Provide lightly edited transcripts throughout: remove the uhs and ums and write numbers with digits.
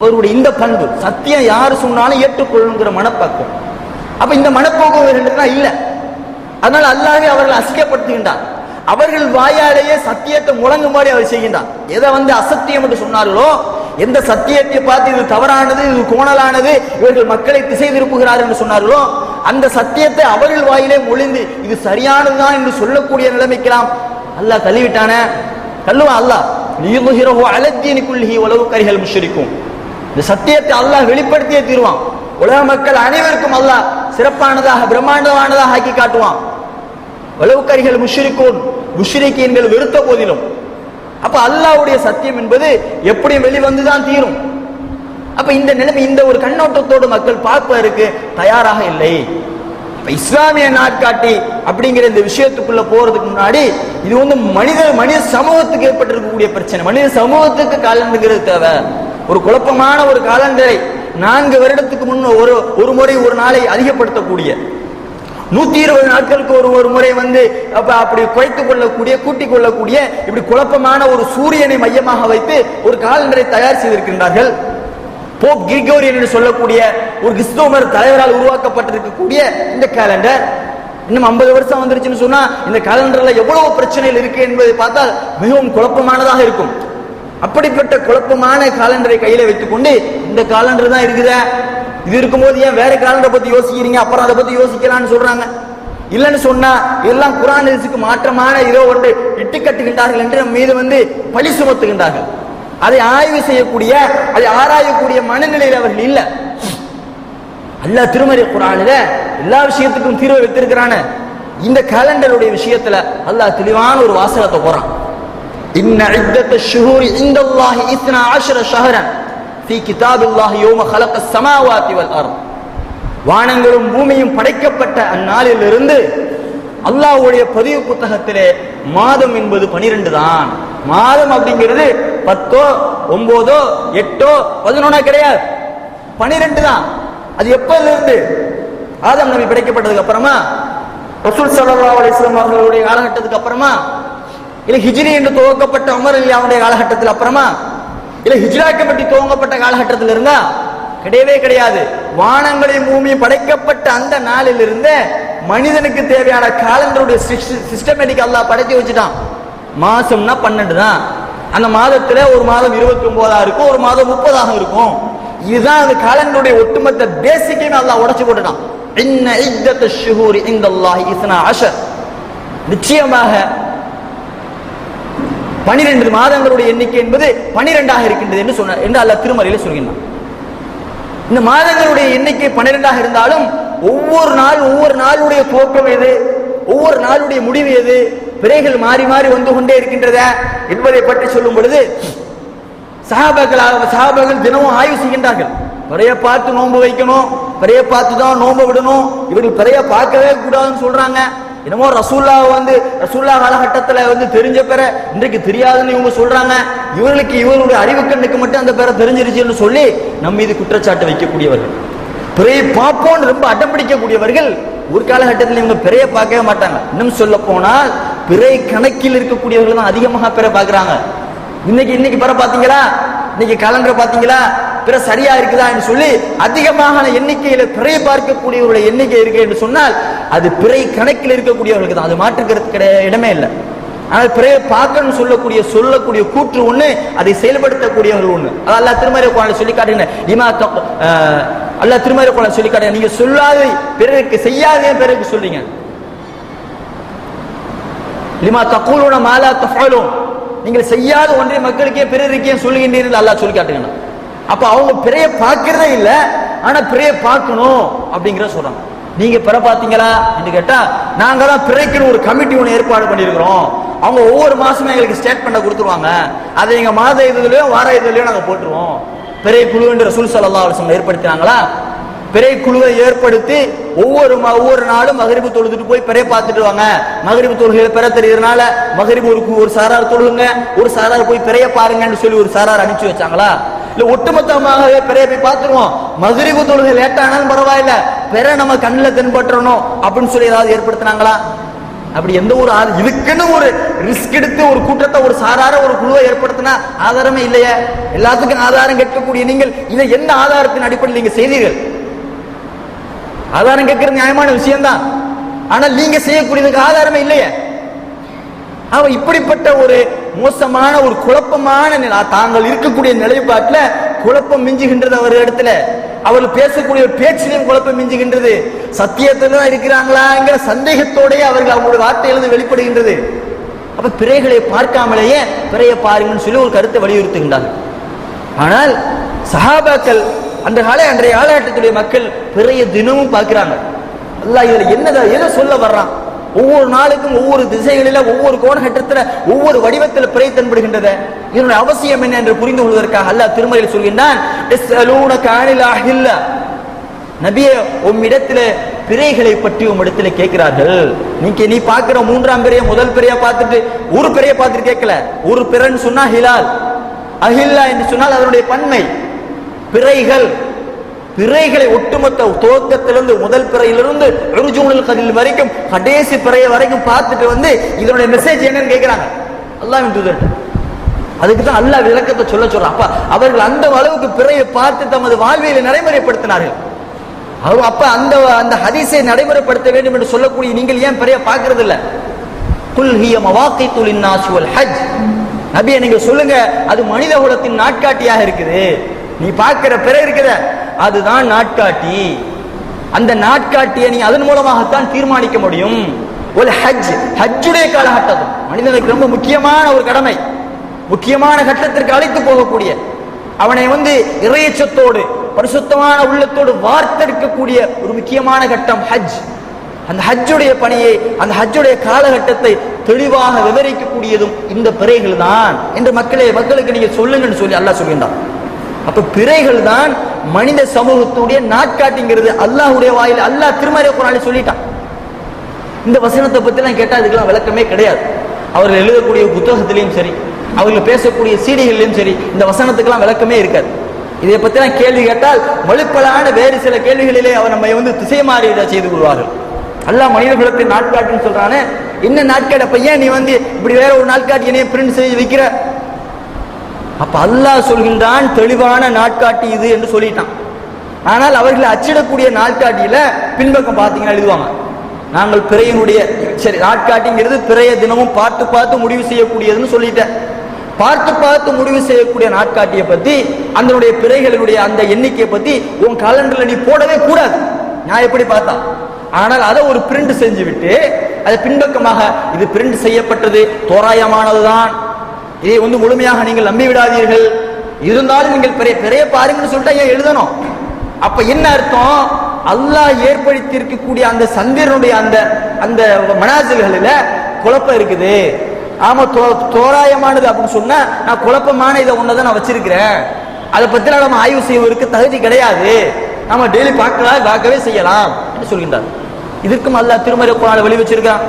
அவருடைய இந்த பண்பு சத்தியம் யாரு சொன்னாலும் ஏற்றுக்கொள்ளுங்கிற மனப்பக்கம். அப்ப இந்த மனப்போக்கு இல்ல. அதனால அல்லாஹ்வே அவர்கள் அசிங்கப்படுத்துகின்றார். அவர்கள் வாயாலேயே சத்தியத்தை முழங்குமாறு அவர் செய்கின்றார். எதை அசத்தியம் என்று சொன்னார்களோ, எந்த சத்தியத்தை பார்த்து இது தவறானது, இது கோணலானது, இவர்கள் மக்களை திசை திருப்புகிறார் என்று சொன்னார்களோ, அந்த சத்தியத்தை அவர்கள் வாயிலே மொழிந்து இது சரியானதுதான் என்று சொல்லக்கூடிய நிலைமைக்கலாம் அல்லாஹ் தள்ளிவிட்டான. தள்ளுவான் அல்லாஹ். லியுظஹிரஹு அலத்தீனி குல்லிஹி வலவ் கரிஹல் முஷ்ரிகூன். இந்த சத்தியத்தை அல்லாஹ் வெளிப்படுத்தியே தீருவான். உலக மக்கள் அனைவருக்கும் அல்லாஹ் சிறப்பானதாக பிரம்மாண்டமானதாக ஆக்கி காட்டுவான். வலவ் கரிஹல் முஷ்ரிகூன், முஷ்ரிக்கீன்கள் வெறுத்த போதிலும். அப்ப அல்லாஹ்வுடைய சத்தியம் என்பது எப்படியும் வெளிவந்துதான் தீரும். அப்ப இந்த நிலைமை, இந்த ஒரு கண்ணோட்டத்தோடு மக்கள் பார்ப்பதற்கு தயாராக இல்லை. இஸ்லாமிய நாட்காட்டி அப்படிங்கிற இந்த விஷயத்துக்குள்ள போறதுக்கு முன்னாடி இது மனித சமூகத்துக்கு ஏற்பட்டிருக்கக்கூடிய பிரச்சனை. மனித சமூகத்துக்கு காலண்டுங்கிறது தேவை. ஒரு குழப்பமான ஒரு காலண்டரை 4 வருடத்துக்கு முன் ஒரு முறை ஒரு நாளை அதிகப்படுத்தக்கூடிய, 120 நாட்களுக்கு ஒரு முறை அப்படி குறைத்துக் கொள்ளக்கூடிய, கூட்டிக் கொள்ளக்கூடிய, இப்படி குழப்பமான ஒரு சூரியனை மையமாக வைத்து ஒரு காலண்டரை தயார் செய்திருக்கின்றார்கள். போப் கிரிகோரியன் என்று சொல்லக்கூடிய ஒரு கிறிஸ்தவ தலைவரால் உருவாக்கப்பட்டிருக்கக்கூடிய இந்த காலண்டர் இன்னும் 50 வருஷம் வந்துருச்சுன்னு சொன்னா இந்த காலண்டர்ல எவ்வளவு பிரச்சனைகள் இருக்கு என்பதை பார்த்தால் மிகவும் குழப்பமானதாக இருக்கும். அப்படிப்பட்ட குழப்பமான காலண்டரை கையில வைத்துக் கொண்டு இந்த காலண்டர் தான் இருக்குதா, இது இருக்கும்போது ஏன் வேற காலண்டரை பத்தி யோசிக்கிறீங்க, அப்புறம் அதை பத்தி யோசிக்கலாம்னு சொல்றாங்க. இல்லைன்னு சொன்னா எல்லாம் குர்ஆன் ஹதீஸுக்கு மாற்றமான ஏதோ ஒன்று இட்டு கட்டுகின்றார்கள் என்று நம்ம மீது பழி சுமத்துகின்றார்கள். அதை ஆய்வு செய்யக்கூடிய, அதை ஆராயக்கூடிய மனநிலையில் அவர்கள் இல்ல. அல்லாஹ் திருமறை குர்ஆனில எல்லா விஷயத்துக்கும் தீர்வு வைத்திருக்கிறான. இந்த காலண்டருடைய விஷயத்துல அல்லாஹ் தெளிவான ஒரு வாசகத்தை போறான். இன்ன இத்தத்த ஷுஹூரி இந்தல்லாஹி 12 ஷஹரன் ஃபீ கிதாபில்லாஹி யௌம ஹலகஸ் ஸமாவாதி வல் அர்த். வானங்களும் பூமியும் படைக்கப்பட்ட அந்நாளிலிருந்து அல்லாஹ்வுடைய பதிவு புத்தகத்திலே மாதம் என்பது 12 தான். மாதம் அப்படிங்கிறது 10, 9, 8, 11 கிடையாது, 12 தான். அது எப்பல இருந்து? ஆதம் நபி படைக்கப்பட்டதுக்கு அப்புறமா, ரசூல் ஸல்லல்லாஹு அலைஹி வஸல்லம் அவர்களுடைய காலகட்டத்துக்கு அப்புறமா, இல்ல ஹிஜ்ரி என்று துவக்கப்பட்ட உமர் ரலியல்லாஹு காலகட்டத்தில் அப்புறமா, இல்ல ஹிஜ்ரா கமிட்டி துவங்கப்பட்ட காலகட்டத்தில் இருந்தா? கிடையவே கிடையாது. வானங்களையும் பூமியும் படைக்கப்பட்ட அந்த நாளில் இருந்து மனிதனுக்கு தேவையான காலண்டருடைய சிஸ்டமேட்டிக் அல்லாஹ் படைத்து வச்சுட்டான். மாசம்னா 12 தான். அந்த மாதத்துல ஒரு மாதம் 29 இருக்கும், ஒரு மாதம் 30 இருக்கும். இதுதான் அந்த காலண்டருடைய ஒட்டுமொத்த பேசிக்கையுமே அல்லாஹ் உடைச்சு போட்டுட்டான். இன்ன இத்தத்த ஷுஹூரி இந்தல்லாஹி 12. நிச்சயமாக 12 மாதங்களுடைய எண்ணிக்கை என்பது 12ஆக இருக்கின்றது என்று அல்லாஹ் திருமறையில சொல்கிறான். இந்த மாதங்களுடைய எண்ணிக்கை 12ஆக இருந்தாலும் ஒவ்வொரு நாளுடைய துவக்கம் எது, ஒவ்வொரு நாளுடைய முடிவு எது, பிறைகள் மாறி மாறி வந்து கொண்டே இருக்கின்றத என்பதை பற்றி சொல்லும் பொழுது சஹாபாக்கள் தினமும் ஆய்வு செய்கின்றார்கள். பிறைய பார்த்து நோன்பு வைக்கணும், பிறைய பார்த்து தான் நோன்பு விடணும், இவர்கள் பிறைய பார்க்கவே கூடாதுன்னு சொல்றாங்க. என்னமோ ரசூல்லா காலகட்டத்துல தெரிஞ்ச பேரை இன்றைக்கு தெரியாதுன்னு இவங்க சொல்றாங்க. இவருடைய அறிவு கண்ணுக்கு மட்டும் அந்த பேரை தெரிஞ்சிருச்சுன்னு சொல்லி நம்ம மீது குற்றச்சாட்டு வைக்கக்கூடியவர்கள், பிறையை பார்ப்போன்னு ரொம்ப அடம் பிடிக்கக்கூடியவர்கள் ஒரு காலகட்டத்தில் இவங்க பிறைய பார்க்கவே மாட்டாங்க. இன்னும் சொல்ல போனால் பிறை கணக்கில் இருக்கக்கூடியவர்கள் தான் அதிகமாக பிறை பார்க்கிறாங்க. இன்னைக்கு பிற பாத்தீங்களா, இன்னைக்கு காலண்டர் பாத்தீங்களா, பிற சரியா இருக்குதா என்று சொல்லி அதிகமான எண்ணிக்கையில பிறை பார்க்கக்கூடியவர்களுடைய எண்ணிக்கை இருக்கு என்று சொன்னால் அது பிறை கணக்கில் இருக்கக்கூடியவர்களுக்கு தான். அது மாற்றுக்கிறதுக்கு இடமே இல்லை. ஆனால் பிறையை பார்க்கணும்னு சொல்லக்கூடிய கூற்று ஒண்ணு, அதை செயல்படுத்தக்கூடியவர்கள் ஒண்ணு. அல்லாஹ் திருமறை குர்ஆனில் சொல்லி காட்டுகிறேன். அல்லாஹ் திருமறை குர்ஆனில் சொல்லி காட்டுகிறேன், நீங்க சொல்லாத பிறருக்கு செய்யாதே பிறருக்கு சொல்றீங்க. லிமா தகூலுன மா லா தஃஅலூன், நீங்கள் செய்யாத ஒன்றை மக்களுக்கே பிறருக்கே சொல்லுகின்றீர்கள் அல்லாஹ் சொல்லி காட்டுகிறான். அப்ப அவங்க பிறைய பார்க்கிறதே இல்ல, ஆனா பிறைய பார்க்கணும் அப்படிங்கிற சொல்றாங்க. நீங்க பிறை பார்த்தீங்களா என்று கேட்டா, நாங்க தான் பிறைக்குன்னு ஒரு கமிட்டி ஒன்று ஏற்பாடு பண்ணியிருக்கிறோம். அவங்க ஒவ்வொரு மாசமும் எங்களுக்கு ஸ்டேட்மெண்ட் கொடுத்துருவாங்க. அதை எங்க மாத இதழிலயோ வார இதழிலயோ நாங்க போட்டுருவோம். பிறை குழு என்று ரசூல் ஸல்லல்லாஹு அலைஹி வஸல்லம் ஏற்படுத்தினாங்களா? பிறை குழுவை ஏற்படுத்தி ஒவ்வொரு நாளும் மகரிபு தொழுதுட்டு போய் பிறைய பார்த்துட்டு வாங்க. மகரிபு தொழுகையில பிறை தெரியறதுனால மகரிபு ஒரு சாரார் தொழுங்க, ஒரு சாரார் போய் பிறைய பாருங்கன்னு சொல்லி ஒரு சாரார் அனுப்பிச்சு வச்சாங்களா? இல்ல ஒட்டுமொத்தமாகவே பிறைய போய் பார்த்துருவோம், மகரிபு தொழுகை லேட் ஆனாலும் பரவாயில்ல, பிறை நம்ம கண்ணில் தென்பற்றணும் அப்படின்னு சொல்லி ஏதாவது ஏற்படுத்தினாங்களா? அப்படி எந்த ஒரு இதுக்குன்னு ஒரு ரிஸ்க் எடுத்து ஒரு கூட்டத்தை ஒரு சாரார ஒரு குழுவை ஏற்படுத்தினா ஆதாரமே இல்லையா? எல்லாத்துக்கும் ஆதாரம் கேட்கக்கூடிய நீங்கள் இதை எந்த ஆதாரத்தின் அடிப்படையில் நீங்க செய்தீர்கள்? ஆதாரம் கேட்கிறது நியாயமான விஷயம்தான், ஆனால் நீங்க செய்யக்கூடியதுக்கு ஆதாரமே இல்லையே. அவன் இப்படிப்பட்ட ஒரு மோசமான ஒரு குழப்பமான தாங்கள் இருக்கக்கூடிய நிலைப்பாட்டில் குழப்பம் மிஞ்சுகின்றது. அவர் இடத்துல அவர்கள் பேசக்கூடிய பேச்சிலையும் குழப்பம் மிஞ்சுகின்றது. சத்தியத்தில் தான் இருக்கிறாங்களாங்கிற சந்தேகத்தோடய அவர்கள் அவங்களுடைய வார்த்தையிலிருந்து வெளிப்படுகின்றது. அப்ப பிறைகளை பார்க்காமலேயே பிறையை பாருங்கன்னு சொல்லி ஒரு கருத்தை வலியுறுத்துகின்றார்கள். ஆனால் சஹாபாக்கள் அன்றைய காலகட்டத்துடைய மக்கள் பிறைய தினமும் பார்க்கிறாங்க. அல்லாஹ் இதுல எதை சொல்ல வர்றான்? ஒவ்வொரு நாளுக்கும் ஒவ்வொரு திசைகளில ஒவ்வொரு கோணகட்டத்தில் ஒவ்வொரு வடிவத்தில் பிறை தென்படுகின்றது. இதனுடைய அவசியம் என்ன என்று புரிந்து கொள்வதற்காக அல்லாஹ் திருமறையில் சொல்கின்றான், நபியே உம்மிடத்தில் பிறைகளை பற்றி உம்மிடத்தில் கேட்கிறார்கள். நீ பார்க்கிற மூன்றாம் பிறைய முதல் பிறைய பார்த்துட்டு ஒரு பிறைய பார்த்துட்டு கேட்கல. ஒரு பிறைன்னு சொன்னா ஹிலால், அஹில்லா என்று சொன்னால் அதனுடைய பன்மை. பிறைகள் பிறைகளை ஒட்டுமொத்த துவக்கத்திலிருந்து முதல் பிறையிலிருந்து ருஜூனுல் கதில் வரைக்கும் கடைசி பிறைய வரைக்கும் பார்த்துட்டு இதனுடைய மெசேஜ் என்னன்னு கேட்கிறாங்க அல்லாஹ்வின் தூதர். அதுக்கு தான் அல்லாஹ் விளக்கத்தை சொல்றான். அப்ப அவர்கள் அந்த அளவுக்கு பிறையை பார்த்து தமது வாழ்வியலை நடைமுறைப்படுத்தினார்கள். அப்ப அந்த ஹதீஸை நடைமுறைப்படுத்த வேண்டும் என்று சொல்லக்கூடிய நீங்கள் ஏன் பிறைய பார்க்கறது இல்ல? குல் ஹிய மவாகித்து லின்னாஸ் வல் ஹஜ், நபியே நீங்க சொல்லுங்க, அது மனித குலத்தின் நாட்காட்டியாக இருக்குது. நீ பார்க்கிற பிறை இருக்குத அதுதான் நாட்காட்டி. அந்த நாட்காட்டியை நீ அதன் மூலமாகத்தான் தீர்மானிக்க முடியும். ஒரு ஹஜ்ஜுடைய காலகட்டம் மனிதனுக்கு ரொம்ப முக்கியமான ஒரு கடமை, முக்கியமான கட்டத்திற்கு அழைத்து போகக்கூடிய, அவனை இறையச்சத்தோடு பரிசுத்தமான உள்ளத்தோடு வார்த்தெடுக்கக்கூடிய ஒரு முக்கியமான கட்டம் ஹஜ். அந்த ஹஜ்ஜுடைய பணியை, அந்த ஹஜ்ஜுடைய காலகட்டத்தை தெளிவாக விவரிக்கக்கூடியதும் இந்த பிறைகள் தான் என்று மக்களுக்கு நீங்க சொல்லுங்கன்னு சொல்லி அல்லாஹ் சொல்கின்றான். அப்ப பிறைகள் தான் மனித சமூகத்துடைய நாட்காட்டிங்கிறது அல்லாஹ்வுடைய வாயில அல்லாஹ் திருமறை குர்ஆனில் சொல்லிட்டான். இந்த வசனத்தை பத்தி எல்லாம் கேட்டா இதுக்கெல்லாம் விளக்கமே கிடையாது. அவர்கள் எழுதக்கூடிய புத்தகத்திலையும் சரி, அவர்கள் பேசக்கூடிய சீடிகளிலும் சரி, இந்த வசனத்துக்கெல்லாம் விளக்கமே இருக்காது. இதை பத்தி எல்லாம் கேள்வி கேட்டால் மழுப்பலான வேறு சில கேள்விகளிலே அவர் நம்ம திசை மாறி செய்து கொள்வார்கள். அல்லாஹ் மனித குலத்தின் நாட்காட்டின்னு சொல்றானே, என்ன நாட்காட்டி? அப்ப ஏன் நீ இப்படி வேற ஒரு நாட்காட்டியை பிரிண்ட் செய்து வைக்கிற? அப்ப அல்லாஹ் சொல்கின்றான் தெளிவான நாட்காட்டி இது என்று சொல்லிட்டான். ஆனால் அவர்கள் அச்சிடக்கூடிய நாட்காட்டியில பின்பக்கம் பார்த்தீங்கன்னா எழுதுவாங்க, நாங்கள் பிறையினுடைய சரி நாட்காட்டிங்கிறது பிறைய தினமும் பார்த்து பார்த்து முடிவு செய்யக்கூடியதுன்னு சொல்லிட்டேன். பார்த்து பார்த்து முடிவு செய்யக்கூடிய நாட்காட்டியை பத்தி, அதனுடைய பிறைகளினுடைய அந்த எண்ணிக்கையை பத்தி உன் காலண்டர்ல நீ போடவே கூடாது. நான் எப்படி பார்த்தா, ஆனால் அதை ஒரு பிரிண்ட் செஞ்சு விட்டு அதை பின்பக்கமாக இது பிரிண்ட் செய்யப்பட்டது தோராயமானதுதான், இதை முழுமையாக நீங்கள் நம்பி விடாதீர்கள், இருந்தாலும் நீங்கள் பிறைய பாருங்கன்னு சொல்லிட்டு ஏன் எழுதணும்? அப்ப என்ன அர்த்தம்? அல்லாஹ் ஏற்படுத்தி இருக்கக்கூடிய அந்த சந்திரனுடைய அந்த அந்த மனாசில்களில குழப்பம் இருக்குது. ஆமா, தோராயமானது அப்படின்னு சொன்னா நான் குழப்பமான இதை ஒன்னதான் நான் வச்சிருக்கிறேன், அதை பத்தி நம்ம ஆய்வு செய்வதற்கு தகுதி கிடையாது, நம்ம டெய்லி பார்க்கவே செய்யலாம் என்று சொல்கின்றார். இதற்கும் அல்லாஹ் திருமறை குர்ஆனில் வெளி வச்சிருக்கான்.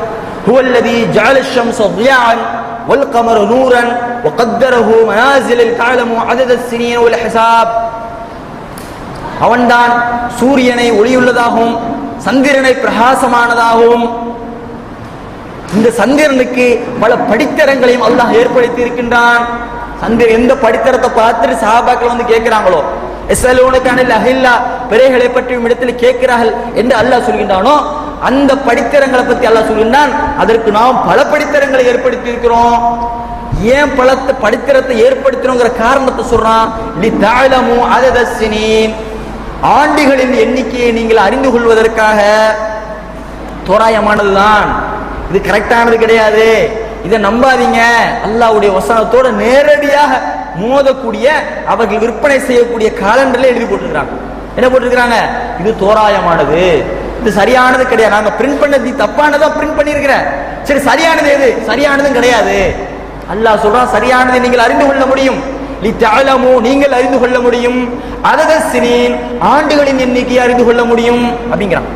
ஹுவல்லதி ஜஅல ஷம்ஸ ضியாஅன் வல் கமர நூரன் வகத்தரஹு மனாசில தஅலமு அதத ஸினீன வல் ஹிசாப். அவன்தான் சூரியனை ஒளியுள்ளதாகவும் சந்திரனை பிரகாசமானதாகவும், இந்த சந்திரனுக்கு பல படித்தரங்களையும் அல்லாஹ் ஏற்படுத்தி இருக்கின்றான். சந்திரன் எந்த படித்தரத்தை பார்த்துட்டு சஹாபாக்கள் கேட்கிறாங்களோ, எஸ்அலூனகனில் அஹில்லா, பிறைகளை பற்றி இடத்தில் கேட்கிறார்கள் என்று அல்லாஹ் சொல்கின்றானோ, அந்த படித்தரங்களை பற்றி அல்லாஹ் சொல்கின்றான். அதற்கு நாம் பல படித்தரங்களை ஏற்படுத்தி இருக்கிறோம். ஏன் பல படித்தரத்தை ஏற்படுத்தினோங்கிற காரணத்தை சொல்றான். லிதஅலமு அதத ஸினீன், ஆண்டுகளின் எண்ணிக்கையை நீங்கள் அறிந்து கொள்வதற்காக. தோராயமானதுதான், இது கரெக்டானது கிடையாது, இதை நம்பாதீங்க. அல்லாஹ்வுடைய வசனத்தோட நேரடியாக மோதக்கூடிய அவர்கள் விற்பனை செய்யக்கூடிய காலண்டர்ல எழுதி போட்டிருக்கிறாங்க. என்ன போட்டிருக்கிறாங்க? இது தோராயமானது, இது சரியானது கிடையாது, நாங்க பிரிண்ட் பண்ணது தப்பானதா பிரிண்ட் பண்ணிருக்கிற. சரி, சரியானது எது? சரியானதும் கிடையாது. அல்லாஹ் சொல்றான் சரியானதை நீங்கள் அறிந்து கொள்ள முடியும், லிதஅலமு, நீங்கள் அறிந்து கொள்ள முடியும், அதத ஸினீன், ஆண்டுகளின் எண்ணிக்கையை அறிந்து கொள்ள முடியும் அப்படிங்கிறான்.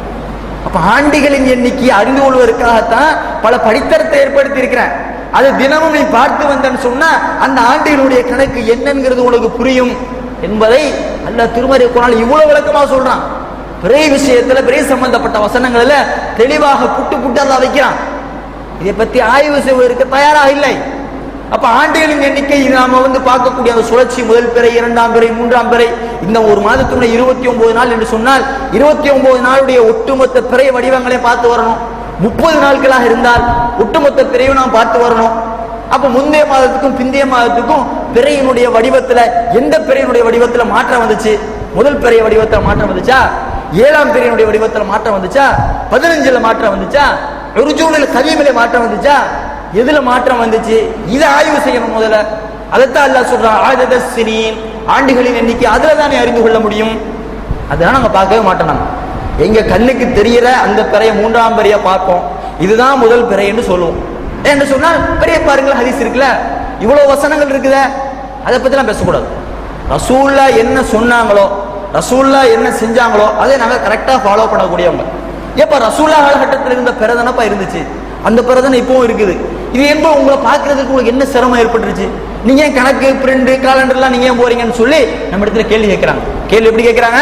அப்ப ஆண்டுகளின் எண்ணிக்கையை அறிந்து கொள்வதற்காகத்தான் பல படித்தரத்தை ஏற்படுத்தி இருக்கிறேன். அது தினமும் நீ பார்த்து வந்தன்னு சொன்னா அந்த ஆண்டுகளுடைய கணக்கு என்னங்கிறது உனக்கு புரியும் என்பதை அல்லாஹ் திருமறை குர்ஆனில் இவ்வளவு விளக்கமா சொல்றான். பிறை விஷயத்துல பிறை சம்பந்தப்பட்ட வசனங்கள்ல தெளிவாக புட்டு அல்லாஹ் வைக்கிறான். இதை பத்தி ஆய்வு செய்வதற்கு தயாராக இல்லை. அப்ப ஆண்டுகளின் எண்ணிக்கை இது நாம பார்க்கக்கூடிய அந்த சுழற்சி, முதல் பிறை, இரண்டாம் பிறை, மூன்றாம் பிறை, இந்த ஒரு மாதத்துடைய 29 நாள் என்று சொன்னால் 29 நாளுடைய ஒட்டுமொத்த பிறை வடிவங்களை பார்த்து வரணும். 30 நாட்களாக இருந்தால் ஒட்டுமொத்த பிறையும் நாம் பார்த்து வரணும். அப்ப முந்தைய மாதத்துக்கும் பிந்தைய மாதத்துக்கும் பிறையினுடைய வடிவத்துல எந்த பிறையினுடைய வடிவத்துல மாற்றம் வந்துச்சு? முதல் பிறை வடிவத்துல மாற்றம் வந்துச்சா? 7ஆம் பிறையினுடைய வடிவத்துல மாற்றம் வந்துச்சா? 15ல மாற்றம் வந்துச்சா? ருஜூனில் கலீமிலே மாற்றம் வந்துச்சா? எதுல மாற்றம் வந்துச்சு? இதை ஆய்வு செய்யணும் முதல்ல. அதைத்தான் அல்லாஹ் சொல்றான், ஆதத சினீன், ஆண்டுகளின் எண்ணிக்கை அதுல தானே அறிந்து கொள்ள முடியும். அதெல்லாம் நாங்க பார்க்கவே மாட்டோம். நம்ம எங்க கண்ணுக்கு தெரியற அந்த பிறைய 3ஆம் பிறைய பார்ப்போம், இதுதான் முதல் பிறை என்று சொல்லுவோம். என்று சொன்னால் பெரிய பாருங்கள், ஹதீஸ் இருக்குல்ல, இவ்வளவு வசனங்கள் இருக்குத, அதை பத்தி எல்லாம் பேசக்கூடாது. ரசூல்லா என்ன சொன்னாங்களோ, ரசூல்லா என்ன செஞ்சாங்களோ அதை நாங்க கரெக்டா ஃபாலோ பண்ணக்கூடியவங்க. எப்ப ரசூல்லா காலகட்டத்தில் இருந்த பிறதனப்பா இருந்துச்சு, அந்த பிறதனை இப்பவும் இருக்குது. இது என்பது உங்களை பார்க்கறதுக்கு உங்களுக்கு என்ன சிரமம் ஏற்பட்டுருச்சு? நீங்க ஏன் கணக்கு, பிரிண்ட், காலண்டர்லாம் நீங்க ஏன் போறீங்கன்னு சொல்லி நம்ம இடத்துல கேள்வி கேட்கிறாங்க. கேள்வி எப்படி கேட்கிறாங்க?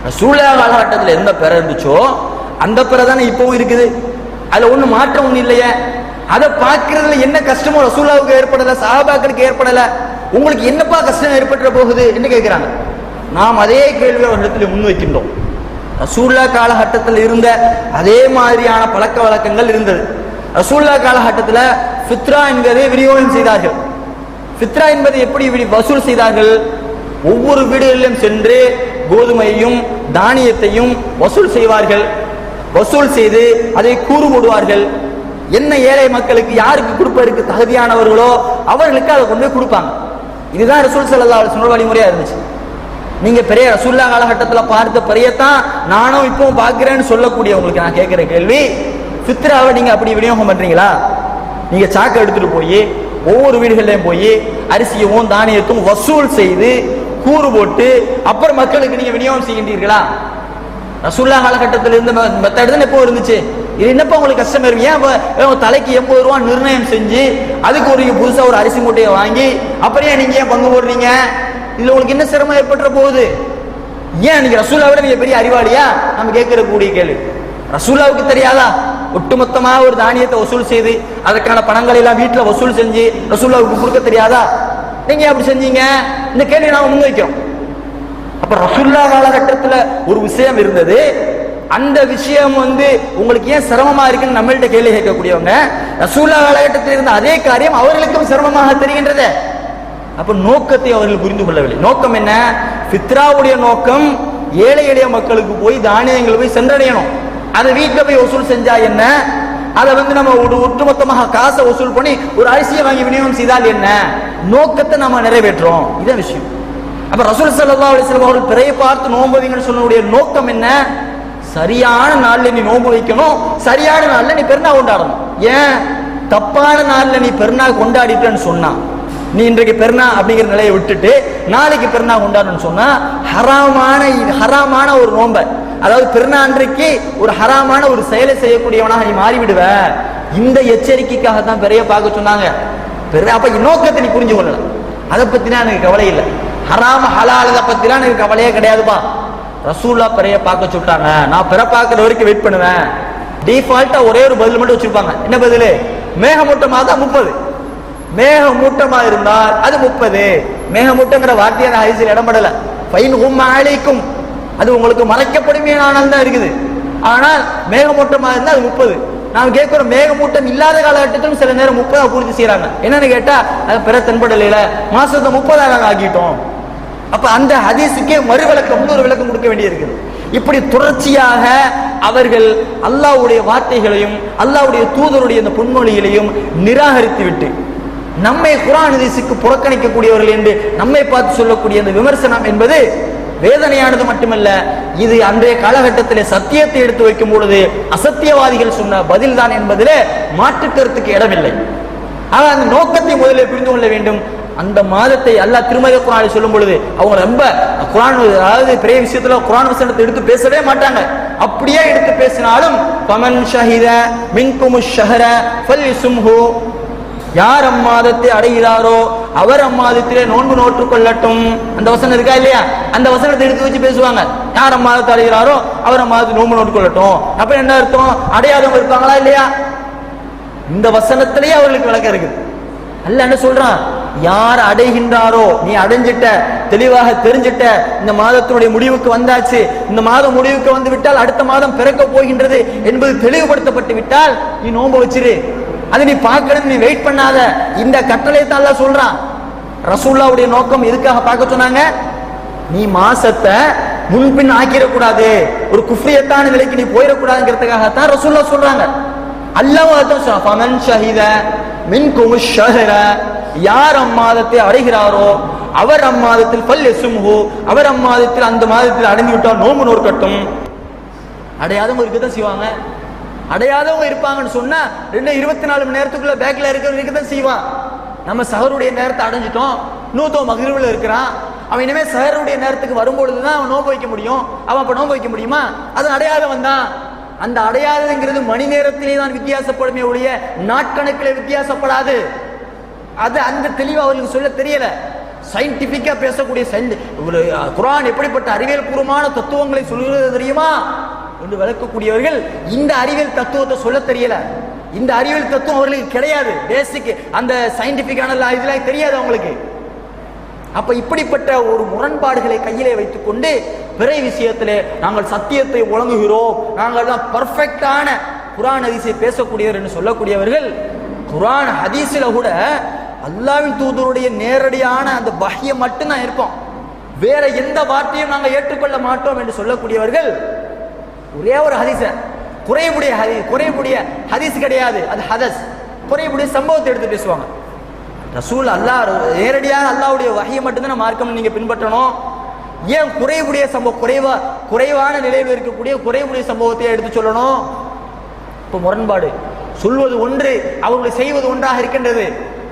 ரசூல்லா காலகட்டத்தில் எந்த பிற இருந்துச்சோ அந்த பிறதானே இப்பவும் இருக்குது, அதுல ஒண்ணு மாற்றம் ஒண்ணு இல்லையே. அதை பார்க்கறதுல என்ன கஷ்டமோ ரசூல்லாவுக்கு ஏற்படல, சஹாபாக்களுக்கு ஏற்படல, உங்களுக்கு என்னப்பா கஷ்டம் ஏற்பட்டுற போகுது என்று கேட்கிறாங்க. நாம் அதே கேள்வி அவர்களிடத்தில் முன்வைக்கின்றோம். ரசூல்லா காலகட்டத்தில் இருந்த அதே மாதிரியான பழக்க வழக்கங்கள் இருந்தது. ரசூல்லா காலகட்டத்தில் ஃபித்ரா என்பதை விநியோகம் செய்தார்கள். ஃபித்ரா என்பதை எப்படி வசூல் செய்தார்கள்? ஒவ்வொரு வீடுகளிலும் சென்று கோதுமையையும் தானியத்தையும் வசூல் செய்வார்கள். வசூல் செய்து அதை கூறு போடுவார்கள். என்ன ஏழை மக்களுக்கு யாருக்கு கொடுப்பதற்கு தகுதியானவர்களோ அவர்களுக்கு அதை கொண்டு போய் கொடுப்பாங்க. இதுதான் ரசூல் ஸல்லல்லாஹு அலைஹி வஸல்லம் வழிமுறையா இருந்துச்சு. நீங்க பெரிய ரசூல்லா காலகட்டத்தில் பார்த்த பெரியத்தான் நானும் இப்பவும் பார்க்கிறேன்னு சொல்லக்கூடியவங்களுக்கு நான் கேட்கிற கேள்வி, ஃபித்ராவை நீங்க அப்படி விநியோகம் பண்றீங்களா? நீங்க சாக்கு எடுத்துட்டு போய் ஒவ்வொரு வீடுகள்லையும் போய் அரிசியவும் தானியத்தும் வசூல் செய்து கூறு போட்டு அப்புறம் மக்களுக்கு நீங்க விநியோகம் செய்கின்றீர்களா? ரசூல்லா காலகட்டத்தில் இருந்த மெத்தட் தான் எப்போ இருந்துச்சு. இது என்னப்பா உங்களுக்கு கஷ்டம் இருக்கு? ஏன் தலைக்கு 80 ரூபா நிர்ணயம் செஞ்சு அதுக்கு ஒரு புதுசா ஒரு அரிசி மூட்டையை வாங்கி அப்புறம் நீங்க ஏன் பங்கு போடுறீங்க? இதுல உங்களுக்கு என்ன சிரமம் ஏற்பட்டுற போகுது? ஏன் நீங்க ரசூல்லா விட நீங்க பெரிய அறிவாளியா? நம்ம கேட்கிற கூடிய கேள்வி. ரசூல்லாவுக்கு தெரியாதா ஒட்டுமொத்தமா ஒரு தானியத்தை வசூல் செய்து அதற்கான பணங்களை எல்லாம் வீட்டுல வசூல் செஞ்சு ரசூல்லாவுக்கு கொடுக்க தெரியாதா? நீங்க அப்படி செஞ்சீங்க? இந்த கேள்வி நாம முன்வைக்கிறோம். அப்ப ரசூல்லா காலகட்டத்துல ஒரு விஷயம் இருந்தது, அந்த விஷயம் உங்களுக்கு ஏன் சிரமமா இருக்குன்னு நம்மள்ட்ட கேள்வி கேட்கக்கூடியவங்க, ரசூல்லா காலகட்டத்தில் இருந்த அதே காரியம் அவர்களுக்கும் சிரமமாக தெரிகின்றது. அப்ப நோக்கத்தை அவர்கள் புரிந்து கொள்ளவில்லை. நோக்கம் என்ன? ஃபித்ராவுடைய நோக்கம் ஏழை எளிய மக்களுக்கு போய் தானியங்கள் போய் சென்றடையணும். அதை வீட்டில் போய் வசூல் செஞ்சா என்ன? அதை நம்ம ஒட்டுமொத்தமாக காசை வசூல் பண்ணி ஒரு அரிசியை வாங்கி விநியோகம் செய்தால் என்ன? நோக்கத்தை நாம நிறைவேற்றோம். இதான் விஷயம். அப்ப ரசூல் ஸல்லல்லாஹு அலைஹி வஸல்லம் அவர்கள் பிறையை பார்த்து நோன்பு வைங்கன்னு சொன்னதுடைய நோக்கம் என்ன? சரியான நாள்ல நீ நோன்பு வைக்கணும், சரியான நாள்ல நீ பெருநாள் கொண்டாடணும். ஏன் தப்பான நாள்ல நீ பெருநாள் கொண்டாடிட்டேன்னு சொன்னா, நீ இன்றைக்கு பெருநா அப்படிங்கிற நிலையை விட்டுட்டு நாளைக்கு பெருநா கொண்டாடணும்னு சொன்னா ஹராமான ஒரு நோன்ப, அதாவது பெருநா அன்றைக்கு ஒரு ஹராமான ஒரு செயலை செய்யக்கூடியவனாக நீ மாறிவிடுவ. இந்த எச்சரிக்கைக்காக தான் பெரிய பார்க்க சொன்னாங்க. அப்ப நோக்கத்தை நீ புரிஞ்சு கொள்ளல. அதை பத்தினா எனக்கு கவலை இல்லை. ஹராம ஹலால் இதை பத்திலாம் எனக்கு கவலையே கிடையாதுப்பா. ரசூல்லா பெரிய பார்க்க சொல்லிட்டாங்க, நான் பெற பார்க்கிற வரைக்கும் வெயிட் பண்ணுவேன். டிஃபால்ட்டா ஒரே ஒரு பதில் மட்டும் வச்சிருப்பாங்க. என்ன பதில்? மேகமூட்டமா தான் 30. மேகமூட்டமா இருந்தால் அது 30. மேகமூட்டங்கிற வார்த்தையான ஹதீஸில் இடம்படல. ஃபைன் ஹும் அலைக்கும், அது உங்களுக்கு மறைக்கப்படுமே ஆனால் தான் இருக்குது. ஆனால் மேகமூட்டமா இருந்தால் அது 30. நாம் கேட்கிறோம், மேகமூட்டம் இல்லாத காலகட்டத்திலும் சில நேரம் 30 பூர்த்தி செய்யறாங்க. என்னன்னு கேட்டா அது பிற தென்படலையில மாசத்தை 30 ஆகிட்டோம். அப்ப அந்த ஹதீஸுக்கே மறு விளக்கம், இன்னொரு விளக்கம் கொடுக்க வேண்டியிருக்குது. இப்படி தொடர்ச்சியாக அவர்கள் அல்லாஹ்வுடைய வார்த்தைகளையும் அல்லாஹ்வுடைய தூதருடைய இந்த பொன்மொழிகளையும் நிராகரித்து விட்டு நம்மை குர்ஆன் ஹதீஸுக்கு புறக்கணிக்கக்கூடியவர்கள் என்று நம்மை பார்த்து சொல்லக்கூடிய இந்த விமர்சனம் என்பது வேதனையானது மட்டுமல்ல, இது அன்றைய காலகட்டத்தில் சத்தியத்தை எடுத்து வைக்கும் பொழுது அசத்தியவாதிகள் சொன்ன பதில் தான் என்பதிலே மாற்று கருத்துக்கு இடமில்லை. ஆக அந்த நோக்கத்தை முதலில் புரிந்து கொள்ள வேண்டும். அந்த மாதத்தை அல்லாஹ் திருமறை குர்ஆனில் சொல்லும் பொழுது அவங்க ரொம்ப குர்ஆன், அதாவது பெரிய விஷயத்துல குர்ஆன் வசனத்தை எடுத்து பேசவே மாட்டாங்க. அப்படியே எடுத்து பேசினாலும் ஃபமன் ஷஹித மின்குமுஷ் ஷஹர ஃபல்யுஸ்முஹு, யார் அம்மாதத்தை அடைகிறாரோ அவர் அம்மாதத்திலே நோன்பு நோற்றுக் கொள்ளட்டும். அந்த வசனம் இருக்கா இல்லையா? அந்த வசனத்தை எடுத்து வச்சு பேசுவாங்க. யார் அம்மாதத்தை அடைகிறாரோ அவர் அம்மாதத்தை நோன்பு நோற்றுக் கொள்ளட்டும். அப்ப என்ன அர்த்தம்? அடையாதவங்க இருப்பாங்களா இல்லையா? இந்த வசனத்திலேயே அவர்களுக்கு விளக்கம் இருக்குது. அல்லாஹ் என்ன சொல்றான், யார் அடைகின்றாரோ, நீ அடைஞ்சிட்ட, தெளிவாக தெரிஞ்சிட்ட, இந்த மாதத்தினுடைய முடிவுக்கு வந்தாச்சு, இந்த மாதம் முடிவுக்கு வந்து விட்டால் அடுத்த மாதம் பிறக்க போகின்றது என்பது தெளிவுபடுத்தப்பட்டு விட்டால் நீ நோன்பு வச்சிரு. அதை நீ பார்க்கணும், நீ வெயிட் பண்ணாத. இந்த கட்டளையை தான் அல்லாஹ் சொல்றான். ரசூலுல்லாஹ்வுடைய நோக்கம் எதுக்காக பார்க்க சொன்னாங்க? நீ மாசத்தை முன்பின் ஆக்கிடக்கூடாது, ஒரு குஃப்ரியத்தான நிலைக்கு நீ போயிடக்கூடாதுங்கிறதுக்காகத்தான் ரசூலுல்லாஹ் சொல்றாங்க. அல்லாஹ் ஃபமன் ஷஹித மின்கும் ஷஹர, யார் அம்மாதத்தை அடைகிறாரோ அவர் அம்மாதத்தில் ஃபல்யஸ்முஹு, அவர் அம்மாதத்தில் அந்த மாதத்தில் அடைந்து விட்டால் நோன்பு நோக்கட்டும். அடையாதவங்க இருக்கதான் செய்வாங்க. அடையாதவங்க இருப்பாங்கன்னு சொன்னா 24 மணி நேரத்துக்குள்ள பேக்ல இருக்கதான் செய்வான். நம்ம சஹருடைய நேரத்தை அடைஞ்சிட்டோம், நூத்தோ மக்ரிபில் இருக்கிறான், அவன் இனிமே சஹருடைய நேரத்துக்கு வரும்பொழுதுதான் அவன் நோன்பு வைக்க முடியும். அவன் அப்ப நோன்பு வைக்க முடியுமா? அது அடையாதவன் தான். அந்த அடையாதங்கிறது மணி நேரத்திலே தான் வித்தியாசப்படுமே ஒழிய நாட்கணக்கில் வித்தியாசப்படாது. அது அந்த தெளிவு அவர்களுக்கு சொல்ல தெரியல. சயின்டிபிக்கா பேசக்கூடிய குர்ஆன் எப்படிப்பட்ட அறிவியல் பூர்வமான தத்துவங்களை சொல்கிறது தெரியுமா என்று விளக்கக்கூடியவர்கள் இந்த அறிவியல் தத்துவத்தை சொல்ல தெரியல. இந்த அறிவியல் தத்துவம் அவர்களுக்கு கிடையாது. பேசிக் அந்த சயின்டிபிக்கான இதெல்லாம் தெரியாது அவங்களுக்கு. அப்ப இப்படிப்பட்ட ஒரு முரண்பாடுகளை கையிலே வைத்துக் கொண்டு பிறை விஷயத்திலே நாங்கள் சத்தியத்தை ஒழுங்குகிறோம், நாங்கள் தான் பர்ஃபெக்டான குர்ஆன் ஹதீஸை பேசக்கூடியவர் என்று சொல்லக்கூடியவர்கள், குர்ஆன் ஹதீஸில கூட அல்லாஹ்வின் தூதருடைய நேரடியான அந்த வஹ்யை மட்டும் தான் இருப்போம், வேற எந்த வார்த்தையும் நாங்கள் ஏற்றுக்கொள்ள மாட்டோம் என்று சொல்லக்கூடியவர்கள் ஒரே ஒரு ஹதீஸ, குறைவுடைய ஹதீஸ் கிடையாது, அது ஹதஸ், குறைவுடைய சம்பவத்தை எடுத்து பேசுவாங்க. ரசூல் அல்லாஹ் நேரடியாக அல்லாஹ்வுடைய வஹ்யை மட்டும்தான் மார்க்கம் நீங்க பின்பற்றணும். ஏன் குறைவுடைய சம்பவம், குறைவான நிலையில் இருக்கக்கூடிய குறைவுடைய சம்பவத்தை எடுத்து சொல்லணும்? இப்ப முரண்பாடு, சொல்வது ஒன்று அவர்கள் செய்வது ஒன்றாக இருக்கின்றது.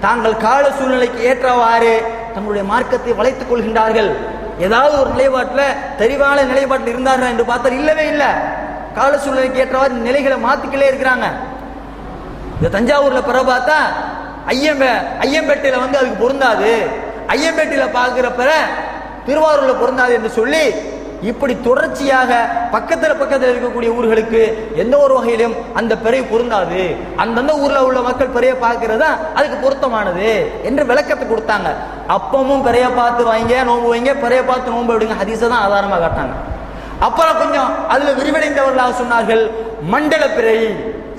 தாங்கள் கால சூழ்நிலைக்கு ஏற்றவாறு தங்களுடைய மார்க்கத்தை வளைத்துக் கொள்கின்றார்கள். ஏதாவது ஒரு நிலைப்பாட்டில் தெளிவான நிலைப்பாட்டில் இருந்தார்கள் என்று பார்த்தால் இல்லவே இல்லை. கால சூழ்நிலைக்கு ஏற்றவாறு நிலைகளை மாத்திக்கிட்டே இருக்கிறாங்க. இந்த தஞ்சாவூர்ல பிற பார்த்தா ஐயம்பேட்டையில அதுக்கு பொருந்தாது, ஐயம்பேட்டையில பார்க்கிறப்ப திருவாரூர்ல பொருந்தாது என்று சொல்லி இப்படி தொடர்ச்சியாக பக்கத்தில் இருக்கக்கூடிய ஊர்களுக்கு எந்த ஒரு வகையிலும் அந்த பிறை பொருந்தாது, அந்தந்த ஊர்ல உள்ள மக்கள் பிறைய பார்க்கிறதா அதுக்கு பொருத்தமானது என்று விளக்கத்தை கொடுத்தாங்க. அப்பமும் பிறைய பார்த்து வைங்க நோன்பு வைங்க, பிறைய பார்த்து நோன்பு விடுங்க, ஹதீஸை தான் ஆதாரமா காட்டாங்க. அப்புறம் கொஞ்சம் அதுல விரிவடைந்தவர்களாக சொன்னார்கள், மண்டல பிறை,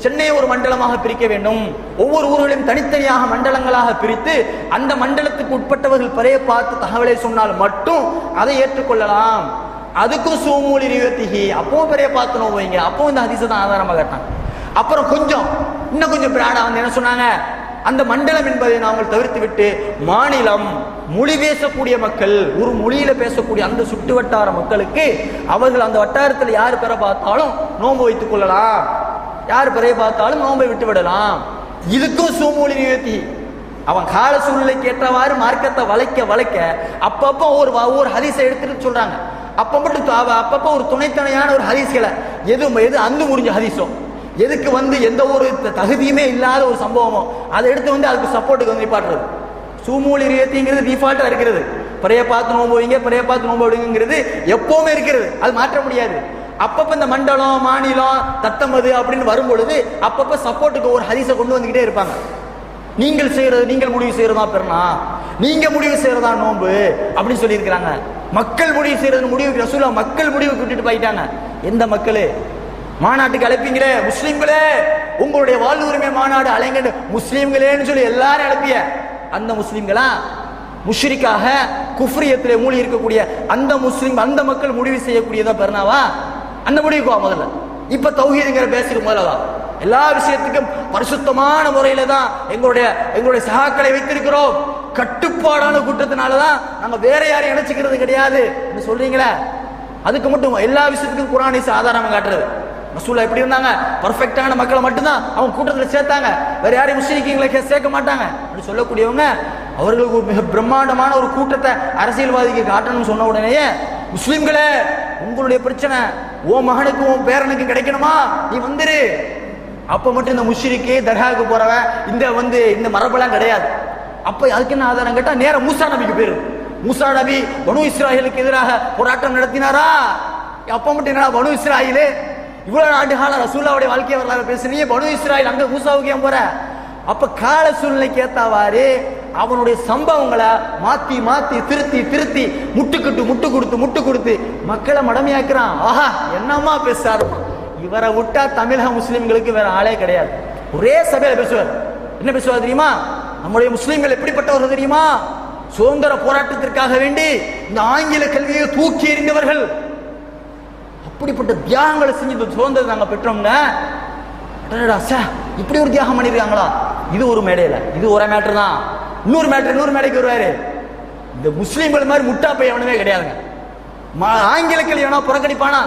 சென்னையை ஒரு மண்டலமாக பிரிக்க வேண்டும், ஒவ்வொரு ஊர்களையும் தனித்தனியாக மண்டலங்களாக பிரித்து அந்த மண்டலத்துக்கு உட்பட்டவர்கள் பிறைய பார்த்து தகவலை சொன்னால் மட்டும் அதை ஏற்றுக்கொள்ளலாம். அதுக்கும் சூமூலி ரிவத்திகி, அப்பவும் பிறைய பார்த்து நோன்பு வைங்க, அப்பவும் இந்த ஹதீஸை தான் ஆதாரமாக காட்டாங்க. அப்புறம் இன்னும் கொஞ்சம் பிராடா என்ன சொன்னாங்க, அந்த மண்டலம் என்பதை நாங்கள் தவிர்த்து விட்டு மாநிலம், மொழி பேசக்கூடிய மக்கள், ஒரு மொழியில பேசக்கூடிய அந்த சுட்டு வட்டார மக்களுக்கு அவர்கள் அந்த வட்டாரத்தில் யார் பெற பார்த்தாலும் நோன்பு வைத்துக் கொள்ளலாம், யார் பிறைய பார்த்தாலும் நோன்பை விட்டு விடலாம். இதுக்கும் சூமூலி நிவர்த்தி, அவன் கால சூழ்நிலைக்கு ஏற்றவாறு மார்க்கத்தை வளைக்க அப்பப்போ ஒவ்வொரு ஹதீஸை எடுத்துட்டு சொல்றாங்க. அப்பப்போ ஒரு துணைத்தனையான ஒரு ஹதீஸ்களை எது அந்து முடிஞ்ச ஹதீஸோ, எதுக்கு எந்த ஒரு தகுதியுமே இல்லாத ஒரு சம்பவமோ அதை எடுத்து அதுக்கு சப்போர்ட்டுக்கு நிப்பாட்டுறது. சூமூலி நிவர்த்திங்கிறது டிஃபால்ட்டா இருக்கிறது. பிறைய பார்த்து நோன்பு வைங்க, பிறைய பார்த்து நோன்பு விடுங்கிறது எப்பவுமே இருக்கிறது, அது மாற்ற முடியாது. அப்பப்ப இந்த மண்டலம், மாநிலம், தத்தமது அப்படின்னு வரும் பொழுது அப்பப்ப சப்போர்ட்டுக்கு ஒரு ஹதீஸை கொண்டு வந்துகிட்டே இருப்பாங்க. நீங்கள் முடிவு செய்யறதா பெறனா, நீங்க முடிவு செய்யறதா நோன்பு அப்படின்னு சொல்லி இருக்கிறாங்க. மக்கள் முடிவு செய்யறது முடிவு ரசூலுல்லாஹ் மக்கள் முடிவுக்கு விட்டுட்டு போயிட்டாங்க. எந்த மக்களே? மாநாட்டுக்கு அழைப்பீங்களே முஸ்லிம்களே, உங்களுடைய வாழ்வு உரிமை மாநாடு அலைங்க முஸ்லிம்களேன்னு சொல்லி எல்லாரும் அழைப்பிய அந்த முஸ்லிம்களா முஷ்ரிக்காக குஃப்ரியத்திலே மூழ்கி இருக்கக்கூடிய அந்த அந்த மக்கள் முடிவு செய்யக்கூடியதா பெருனாவா? அந்த முடிவுக்குவா முதல்ல. இப்ப தௌஹீதுங்கிற பேசுக்கு முதலவா? எல்லா விஷயத்துக்கும் பரிசுத்தமான முறையில தான் எங்களுடைய சகாக்களை வைத்திருக்கிறோம், கட்டுப்பாடான கூட்டத்தினாலதான் நாங்க வேற யாரையும் இணைச்சிக்கிறது கிடையாது சொல்றீங்களே, அதுக்கு மட்டும் எல்லா விஷயத்துக்கும் குர்ஆன் ஹதீஸ் ஆதாரம் காட்டுறது. ரசூலுல்லாஹ் எப்படி இருந்தாங்க? பர்ஃபெக்டான மக்களை மட்டும்தான் அவங்க கூட்டத்தில் சேர்த்தாங்க, வேற யாரையும் முஸ்லிம்களை சேர்க்க மாட்டாங்க அப்படி சொல்லக்கூடியவங்க அவர்களுக்கு மிக பிரம்மாண்டமான ஒரு கூட்டத்தை அரசியல்வாதிக்கு காட்டணும்னு சொன்ன உடனேயே, முஸ்லிம்களே உங்களுடைய பிரச்சனை உன் மகனுக்கு உன் பேரனுக்கு கிடைக்கணுமா, நீ வந்துரு. அப்ப மட்டும் இந்த முஷ்ரிக்கு தர்காவுக்கு போறவன் இந்த மரபெல்லாம் கிடையாது. அப்ப அதுக்கு என்ன ஆதாரம் கேட்டா நேரம் மூசா நபிக்கு பேரு. மூசா நபி பனு இஸ்ராயலுக்கு எதிராக போராட்டம் நடத்தினாரா? அப்ப மட்டும் என்ன பனு இஸ்ராயலு இவ்வளவு ஆண்டு கால ரசூலுல்லாஹ்வுடைய வாழ்க்கை வரலாறு பேசுறீங்க, பனு இஸ்ராயல் அங்க மூசாவுக்கு ஏன் போற? அப்ப கால சூழ்நிலைக்கு ஏத்தாவாறு அவனுடைய சம்பவங்களை மாத்தி மாத்தி திருத்தி திருத்தி முட்டு கொடுத்து மக்களை மடமையாக்குறான். ஆஹா என்னமா பேசுறாரு, இவரை விட்டா தமிழக முஸ்லிம்களுக்கு வேற ஆளே கிடையாது. ஒரே சபையில பேசுவார். என்ன பேசுவார் தெரியுமா? நம்முடைய முஸ்லிம்கள் எப்படிப்பட்டவர்கள் தெரியுமா? சுதந்திர போராட்டத்திற்காக வேண்டி இந்த ஆங்கில கல்வியை தூக்கி எறிந்தவர்கள், அப்படிப்பட்ட தியாகங்களை செஞ்சு சுதந்திரம் நாங்க பெற்றோம்ங்க. இப்படி ஒரு தியாகம் பண்ணிருக்காங்களா? இது ஒரு மேடையில, இது ஒரு மேட்டர் தான். இன்னொரு மேடைக்கு வருவாரு. இந்த முஸ்லீம்கள் மாதிரி முட்டா பையன் எவனுமே கிடையாதுங்க. ஆங்கில கல்வி வேணா புறக்கணிப்பானா?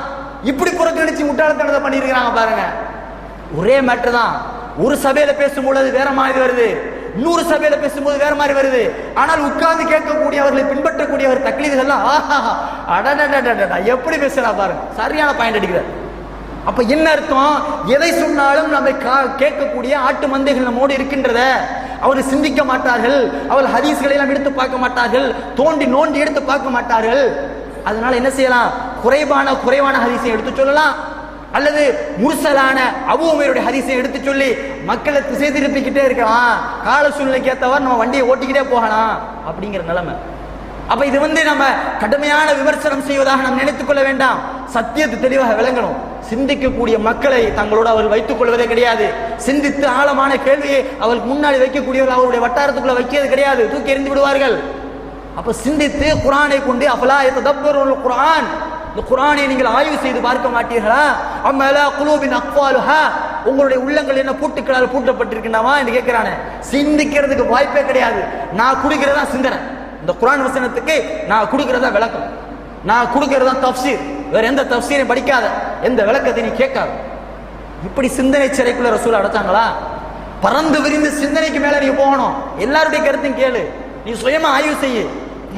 இப்படி புறக்கணிச்சு முட்டாளத்தனத்தை பண்ணிருக்கிறாங்க பாருங்க. ஒரே மேட்டர் தான். ஒரு சபையில பேசும்போது வேற மாதிரி வருது, இன்னொரு சபையில பேசும்போது வேற மாதிரி வருது. ஆனால் உட்கார்ந்து கேட்கக்கூடியவர்களை பின்பற்றக்கூடியவர் தக்லீதுகள்லாம் எப்படி பேசுறா பாருங்க. சரியான பாயிண்ட் அடிக்கிறார். அப்ப என்ன அர்த்தம்? எதை சொன்னாலும் நம்ம கேட்கக்கூடிய ஆட்டு மந்தைகள் நம்மோடு இருக்கின்றத அவர்கள் சிந்திக்க மாட்டார்கள். அவர்கள் ஹதீஸ்களை எல்லாம் எடுத்து பார்க்க மாட்டார்கள், நோண்டி எடுத்து பார்க்க மாட்டார்கள். அதனால என்ன செய்யலாம்? குறைவான ஹதீஸை எடுத்து சொல்லலாம், அல்லது முர்சலான அபூ உமைருடைய ஹதீஸை எடுத்து சொல்லி மக்களை திசை திருப்பிக்கிட்டே இருக்கலாம். கால சூழ்நிலைக்கு ஏற்றவாறு நம்ம வண்டியை ஓட்டிக்கிட்டே போகலாம் அப்படிங்கிற நிலைமை. அப்ப இது நம்ம கடுமையான விமர்சனம் செய்வதாக நாம் நினைத்துக் கொள்ள வேண்டாம். சத்தியத்தை தெளிவாக விளங்கணும். சிந்திக்கக்கூடிய மக்களை தங்களோடு அவர் வைத்துக் கொள்வதே கிடையாது. சிந்தித்து ஆழமான கேள்வியை அவருக்கு முன்னாடி வைக்கக்கூடியவர்கள் அவருடைய வட்டாரத்துக்குள்ள வைக்கிறது கிடையாது, தூக்கி எறிந்து விடுவார்கள். அப்ப சிந்தித்து குர்ஆனை கொண்டு அஃபலா யததப்பருல் குர்ஆன், இந்த குர்ஆனை நீங்கள் ஆய்வு செய்து பார்க்க மாட்டீர்களா? அம்மலா குலூபின் அக்வாலுஹா, உங்களுடைய உள்ளங்கள் என்ன பூட்டுக்களால் பூட்டப்பட்டிருக்கின்றமா என்று கேட்கிறானே. சிந்திக்கிறதுக்கு வாய்ப்பே கிடையாது. நான் குடிக்கிறதா சிந்தனை. இந்த குர்ஆன் வசனத்துக்கு நான் கொடுக்கிறதா விளக்கம், நான் கொடுக்கிறதா தஃப்சீர். வேற எந்த தஃப்சீரையும் படிக்காத, எந்த விளக்கத்தை நீ கேட்காத. இப்படி சிந்தனை சிறைக்குள்ள ரசூல் அடைச்சாங்களா? பறந்து விரிந்து சிந்தனைக்கு மேல நீ போகணும். எல்லாருடைய கருத்தையும் கேளு, நீ சுயமா ஆய்வு செய்ய.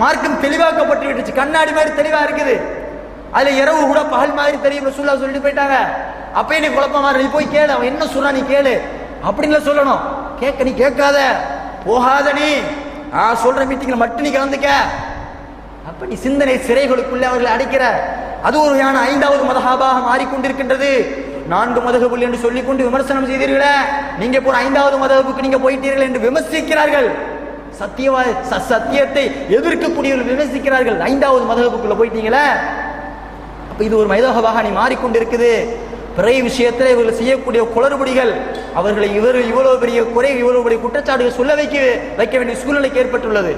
மார்க்கம் தெளிவாக்கப்பட்டு விட்டுச்சு, கண்ணாடி மாதிரி தெளிவா இருக்குது. அதுல இரவு கூட பகல் மாதிரி தெரியும் ரசூலுல்லாஹ் சொல்லிட்டு போயிட்டாங்க. அப்பயே நீ குழப்பமா நீ போய் கேளு, அவன் என்ன சொல்றா நீ கேளு அப்படின்னு சொல்லணும். நீ கேட்காத, போகாத, நீ சொல்ற மீட்டிங்ல மட்டும் நீ கலந்துக்க. அப்ப நீ சிந்தனை சிறைகளுக்குள்ள அவர்களை அடைக்கிற. அது ஒரு வகையான 5வது மதஹபாக மாறிக்கொண்டிருக்கின்றது. 4 மதஹபுல் என்று சொல்லிக் கொண்டு விமர்சனம் செய்தீர்களே, நீங்க இப்போ 5வது மதஹபுக்கு நீங்க போயிட்டீர்கள் என்று விமர்சிக்கிறார்கள். சத்தியத்தை எதிர்க்கக்கூடியவர்கள் விமர்சிக்கிறார்கள். 5வது மதஹபுக்குள்ள போயிட்டீங்களே. அப்ப இது ஒரு மதஹபாக நீ மாறிக்கொண்டிருக்குது. பிறை விஷயத்தில் இவர்கள் செய்யக்கூடிய குளறுபடிகள், அவர்களை இவ்வளவு பெரிய குறை, இவ்வளவு பெரிய குற்றச்சாட்டுகள் சொல்ல வைக்க வேண்டிய சூழ்நிலைக்கு ஏற்பட்டுள்ளது.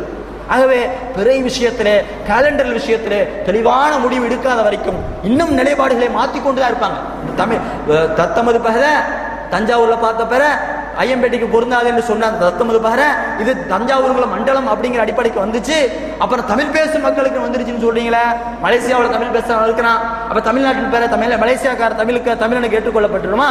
ஆகவே பிறை விஷயத்திலே, கேலண்டர் விஷயத்திலே தெளிவான முடிவு எடுக்காத வரைக்கும் இன்னும் நிலைப்பாடுகளை மாற்றிக்கொண்டுதான் இருப்பாங்க. தமிழ் தத்தமது பகர தஞ்சாவூர்ல பார்த்த பிற ஐயம்பேட்டைக்கு பொருந்தாது என்று சொன்ன தத்தமது பகர இது தஞ்சாவூர்ல மண்டலம் அப்படிங்கிற அடிப்படைக்கு வந்துச்சு. அப்புறம் தமிழ் பேசும் மக்களுக்கு வந்துருச்சுன்னு சொல்றீங்களே. மலேசியாவில் தமிழ் பேச இருக்கிறான், அப்ப தமிழ்நாட்டின் பேர மலேசியாக்கார தமிழனுக்கு ஏற்றுக்கொள்ளப்பட்டுருமா?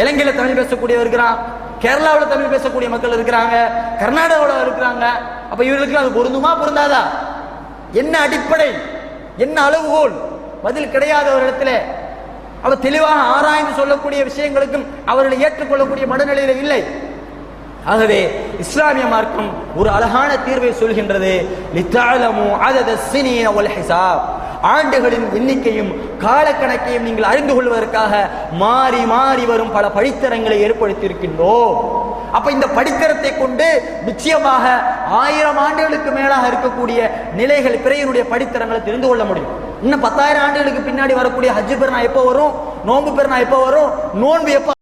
இலங்கையில தமிழ் பேசக்கூடியவர் இருக்கிறான், கேரளாவில் தமிழ் பேசக்கூடிய மக்கள் இருக்கிறாங்க, கர்நாடகாவில் இருக்கிறாங்க. அப்ப இவர்களுக்கு அது பொருந்துமா பொருந்தாதா? என்ன அடிப்படை, என்ன அளவுகோல்? பதில் கிடையாத ஒரு இடத்துல அவர் தெளிவாக ஆராய்ந்து சொல்லக்கூடிய விஷயங்களுக்கும் அவர்களை ஏற்றுக்கொள்ளக்கூடிய மனநிலையில இல்லை. ஆகவே இஸ்லாமிய மார்க்கம் ஒரு அழகான தீர்வை சொல்கின்றது. லித்தஅலமு அதத ஸினீன வல் ஹிசாப், ஆண்டுகளின் எண்ணிக்கையும் காலக்கணக்கையும் நீங்கள் அறிந்து கொள்வதற்காக மாறி மாறி வரும் பல படித்தரங்களை ஏற்படுத்தி இருக்கின்றோம். அப்ப இந்த படித்தரத்தை கொண்டு நிச்சயமாக 1000 ஆண்டுகளுக்கு மேலாக இருக்கக்கூடிய நிலைகள் பிறையினுடைய படித்தரங்களை தெரிந்து கொள்ள முடியும். இன்னும் 10,000 ஆண்டுகளுக்கு பின்னாடி வரக்கூடிய ஹஜ் பெருநாள் எப்போ வரும், நோன்பு பெருநாள் எப்போ வரும், நோன்பு எப்போ